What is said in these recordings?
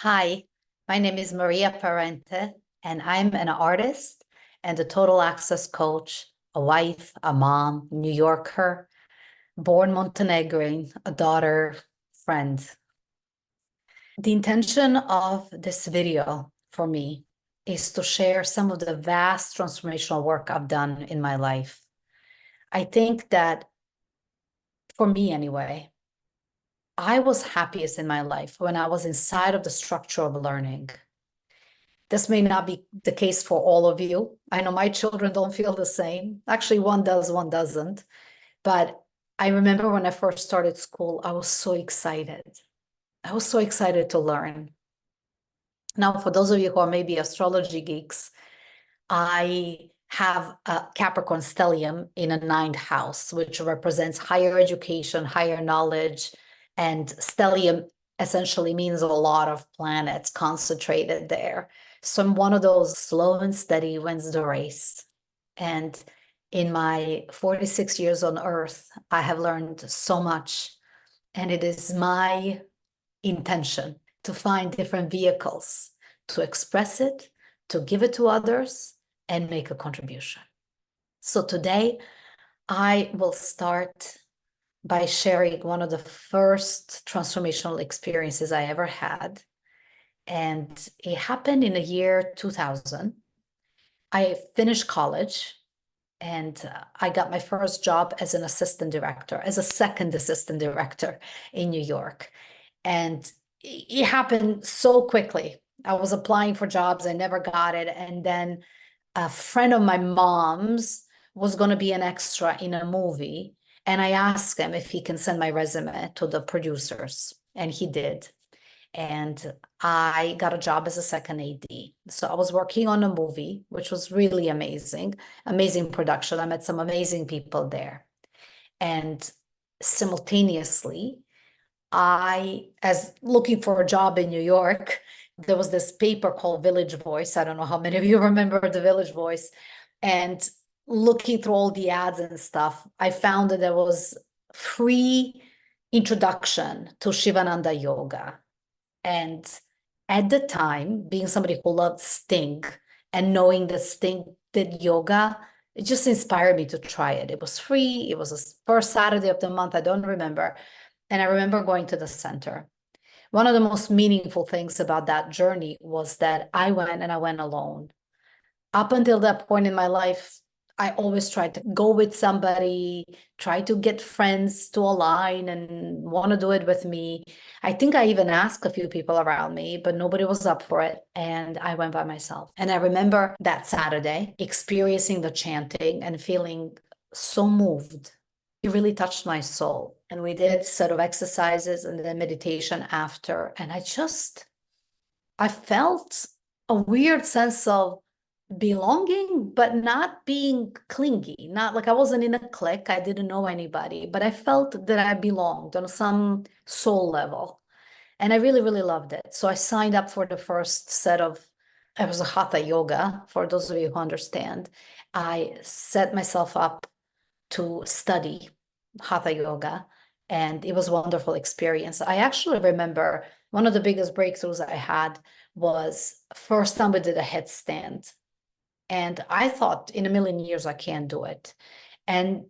Hi, my name is Maria Parente, and I'm an artist and a total access coach, a wife, a mom, New Yorker, born Montenegrin, a daughter, friend. The intention of this video for me is to share some of the vast transformational work I've done in my life. I think that, for me anyway, I was happiest in my life when I was inside of the structure of learning. This may not be the case for all of you. I know my children don't feel the same. Actually, one does, one doesn't. But I remember when I first started school, I was so excited. I was so excited to learn. Now, for those of you who are maybe astrology geeks, I have a Capricorn stellium in a ninth house, which represents higher education, higher knowledge. And stellium essentially means a lot of planets concentrated there. So I'm one of those slow and steady wins the race. And in my 46 years on Earth, I have learned so much. And it is my intention to find different vehicles to express it, to give it to others, and make a contribution. So today, I will start by sharing one of the first transformational experiences I ever had. And it happened in the year 2000. I finished college and I got my first job as an assistant director, as a second assistant director in New York. And it happened so quickly. I was applying for jobs, I never got it. And then a friend of my mom's was going to be an extra in a movie. And I asked him if he can send my resume to the producers. And he did. And I got a job as a second AD. So I was working on a movie, which was really amazing, amazing production. I met some amazing people there. And simultaneously, as looking for a job in New York, there was this paper called Village Voice. I don't know how many of you remember the Village Voice. And looking through all the ads and stuff, I found that there was free introduction to Shivananda yoga. And at the time, being somebody who loved Sting and knowing that Sting did yoga, it just inspired me to try it. It was free. It was the first Saturday of the month. I don't remember. And I remember going to the center. One of the most meaningful things about that journey was that I went alone. Up until that point in my life, I always tried to go with somebody, try to get friends to align and want to do it with me. I think I even asked a few people around me, but nobody was up for it. And I went by myself. And I remember that Saturday experiencing the chanting and feeling so moved. It really touched my soul. And we did sort of exercises and then meditation after. And I felt a weird sense of belonging, but not being clingy. Not like I wasn't in a clique. I didn't know anybody, but I felt that I belonged on some soul level. And I really, really loved it. So I signed up for the first set of, it was a hatha yoga, for those of you who understand. I set myself up to study hatha yoga, and it was a wonderful experience. I actually remember one of the biggest breakthroughs I had was first time we did a headstand. And I thought in a million years I can't do it. And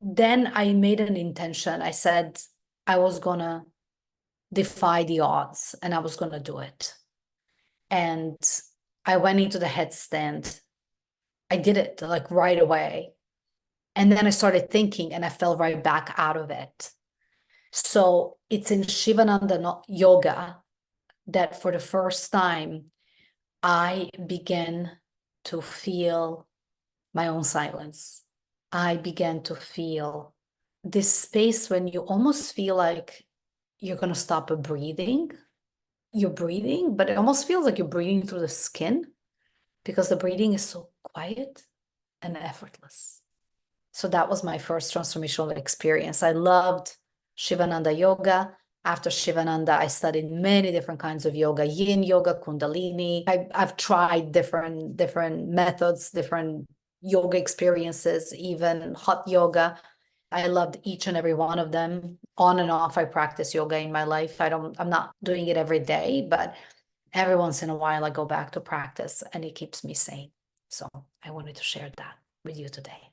then I made an intention. I said I was gonna defy the odds and I was gonna do it. And I went into the headstand. I did it like right away. And then I started thinking and I fell right back out of it. So it's in Shivananda yoga that for the first time I began to feel my own silence. I began to feel this space when you almost feel like you're going to stop breathing. You're breathing, but it almost feels like you're breathing through the skin because the breathing is so quiet and effortless. So that was my first transformational experience. I loved Shivananda yoga. After Shivananda, I studied many different kinds of yoga, yin yoga, kundalini. I've tried different methods, different yoga experiences, even hot yoga. I loved each and every one of them. On and off, I practice yoga in my life. I'm not doing it every day, but every once in a while I go back to practice and it keeps me sane. So I wanted to share that with you today.